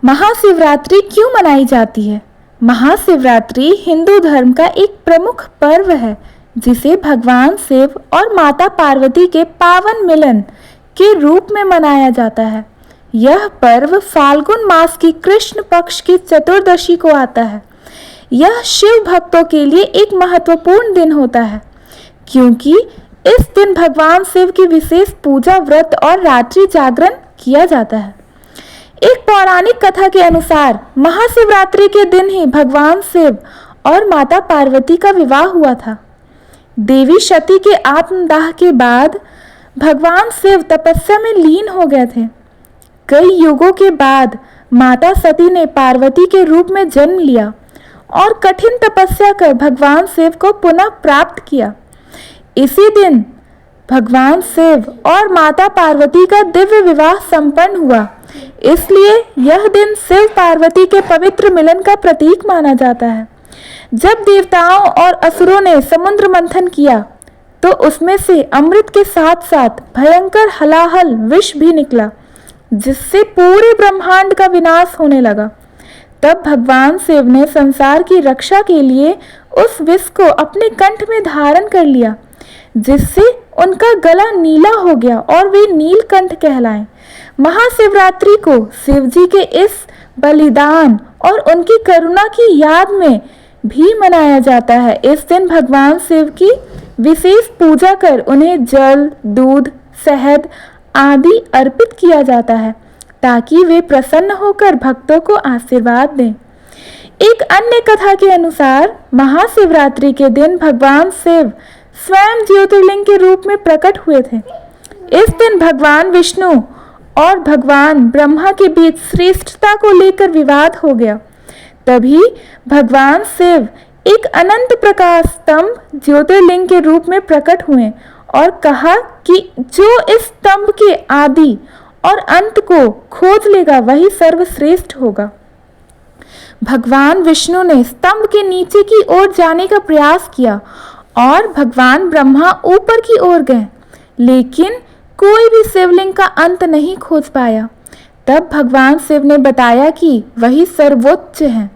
महाशिवरात्रि क्यों मनाई जाती है? महाशिवरात्रि हिंदू धर्म का एक प्रमुख पर्व है जिसे भगवान शिव और माता पार्वती के पावन मिलन के रूप में मनाया जाता है। यह पर्व फाल्गुन मास की कृष्ण पक्ष की चतुर्दशी को आता है। यह शिव भक्तों के लिए एक महत्वपूर्ण दिन होता है क्योंकि इस दिन भगवान शिव की विशेष पूजा, व्रत और रात्रि जागरण किया जाता है। एक पौराणिक कथा के अनुसार महाशिवरात्रि के दिन ही भगवान शिव और माता पार्वती का विवाह हुआ था। देवी सती के आत्मदाह के बाद भगवान शिव तपस्या में लीन हो गए थे। कई युगों के बाद माता सती ने पार्वती के रूप में जन्म लिया और कठिन तपस्या कर भगवान शिव को पुनः प्राप्त किया। इसी दिन भगवान शिव और माता पार्वती का दिव्य विवाह संपन्न हुआ, इसलिए यह दिन शिव पार्वती के पवित्र मिलन का प्रतीक माना जाता है। जब देवताओं और असुरों ने समुद्र मंथन किया तो उसमें से अमृत के साथ साथ भयंकर हलाहल विष भी निकला, जिससे पूरे ब्रह्मांड का विनाश होने लगा। तब भगवान शिव ने संसार की रक्षा के लिए उस विष को अपने कंठ में धारण कर लिया, जिससे उनका गला नीला हो गया और वे नीलकंठ कहलाए। महाशिवरात्रि को शिव जी के इस बलिदान और उनकी करुणा की याद में भी मनाया जाता है। इस दिन भगवान शिव की विशेष पूजा कर उन्हें जल, दूध, शहद आदि अर्पित किया जाता है ताकि वे प्रसन्न होकर भक्तों को आशीर्वाद दें। एक अन्य कथा के अनुसार महाशिवरात्रि के दिन भगवान शिव स्वयं ज्योतिर्लिंग के रूप में प्रकट हुए थे। इस दिन भगवान विष्णु और भगवान ब्रह्मा के बीच श्रेष्ठता को लेकर विवाद हो गया। तभी भगवान शिव एक अनंत प्रकाश स्तंभ ज्योतिर्लिंग के रूप में प्रकट हुए और कहा कि जो इस स्तंभ के आदि और अंत को खोज लेगा वही सर्वश्रेष्ठ होगा। भगवान विष्णु ने स्तंभ के नीचे की ओर जाने का प्रयास किया और भगवान ब्रह्मा ऊपर की ओर गए, लेकिन कोई भी शिवलिंग का अंत नहीं खोज पाया। तब भगवान शिव ने बताया कि वही सर्वोच्च है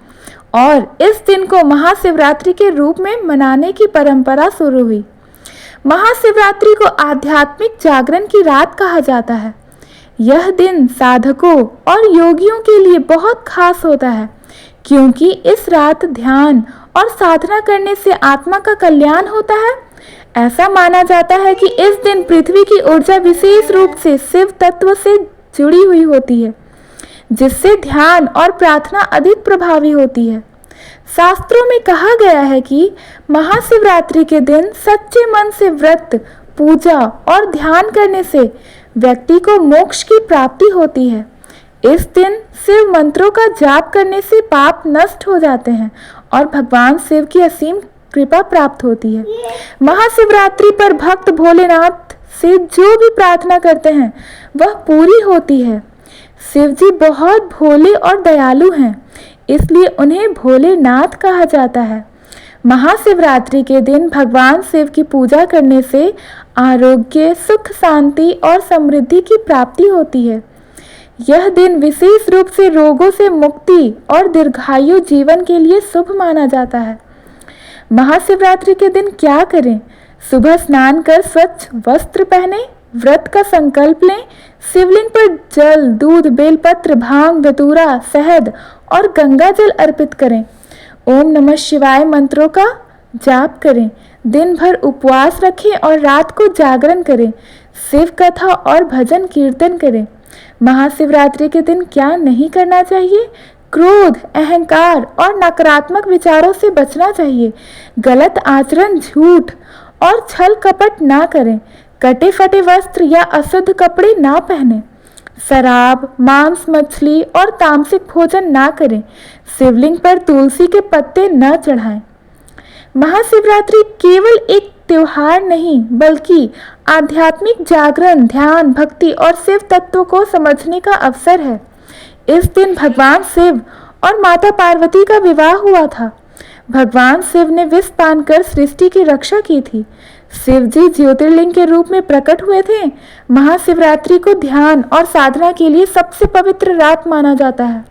और इस दिन को महाशिवरात्रि के रूप में मनाने की परंपरा शुरू हुई। महाशिवरात्रि को आध्यात्मिक जागरण की रात कहा जाता है। यह दिन साधकों और योगियों के लिए बहुत खास होता है क्योंकि इस रात ध्यान और साधना करने से आत्मा का कल्याण होता है। ऐसा माना जाता है कि इस दिन पृथ्वी की ऊर्जा विशेष रूप से शिव तत्व से जुड़ी हुई होती है, जिससे ध्यान और प्रार्थना अधिक प्रभावी होती है। शास्त्रों में कहा गया है कि महाशिवरात्रि के दिन सच्चे मन से व्रत, पूजा और ध्यान करने से व्यक्ति को मोक्ष की प्राप्ति होती है। इस दिन शिव मंत्रों का जाप करने से पाप नष्ट हो जाते हैं और भगवान शिव की असीम कृपा प्राप्त होती है। महाशिवरात्रि पर भक्त भोलेनाथ से जो भी प्रार्थना करते हैं वह पूरी होती है। शिव जी बहुत भोले और दयालु हैं, इसलिए उन्हें भोलेनाथ कहा जाता है। महाशिवरात्रि के दिन भगवान शिव की पूजा करने से आरोग्य, सुख, शांति और समृद्धि की प्राप्ति होती है। यह दिन विशेष रूप से रोगों से मुक्ति और दीर्घायु जीवन के लिए शुभ माना जाता है। महाशिवरात्रि के दिन क्या करें? सुबह स्नान कर स्वच्छ वस्त्र पहने, व्रत का संकल्प लें, शिवलिंग पर जल, दूध, बेलपत्र, भांग, धतूरा, शहद और गंगा जल अर्पित करें। ओम नमः शिवाय मंत्रों का जाप करें। दिन भर उपवास रखें और रात को जागरण करें। शिव कथा और भजन कीर्तन करें। महाशिवरात्रि के दिन क्या नहीं करना चाहिए? क्रोध, अहंकार और नकारात्मक विचारों से बचना चाहिए। गलत आचरण, झूठ और छल कपट ना करें। कटे फटे वस्त्र या अशुद्ध कपड़े ना पहने। शराब, मांस, मछली और तामसिक भोजन ना करें। शिवलिंग पर तुलसी के पत्ते न चढ़ाएं। महाशिवरात्रि केवल एक त्योहार नहीं बल्कि आध्यात्मिक जागरण, ध्यान, भक्ति और शिव तत्व को समझने का अवसर है। इस दिन भगवान शिव और माता पार्वती का विवाह हुआ था। भगवान शिव ने विष पान कर सृष्टि की रक्षा की थी। शिव जी ज्योतिर्लिंग के रूप में प्रकट हुए थे। महाशिवरात्रि को ध्यान और साधना के लिए सबसे पवित्र रात माना जाता है।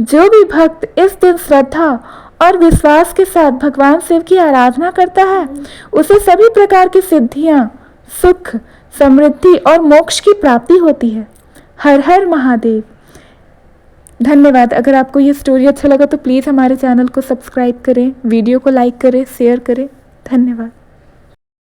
जो भी भक्त इस दिन श्रद्धा और विश्वास के साथ भगवान शिव की आराधना करता है उसे सभी प्रकार की सिद्धियां, सुख, समृद्धि और मोक्ष की प्राप्ति होती है। हर हर महादेव। धन्यवाद। अगर आपको ये स्टोरी अच्छा लगा तो प्लीज़ हमारे चैनल को सब्सक्राइब करें, वीडियो को लाइक करें, शेयर करें। धन्यवाद।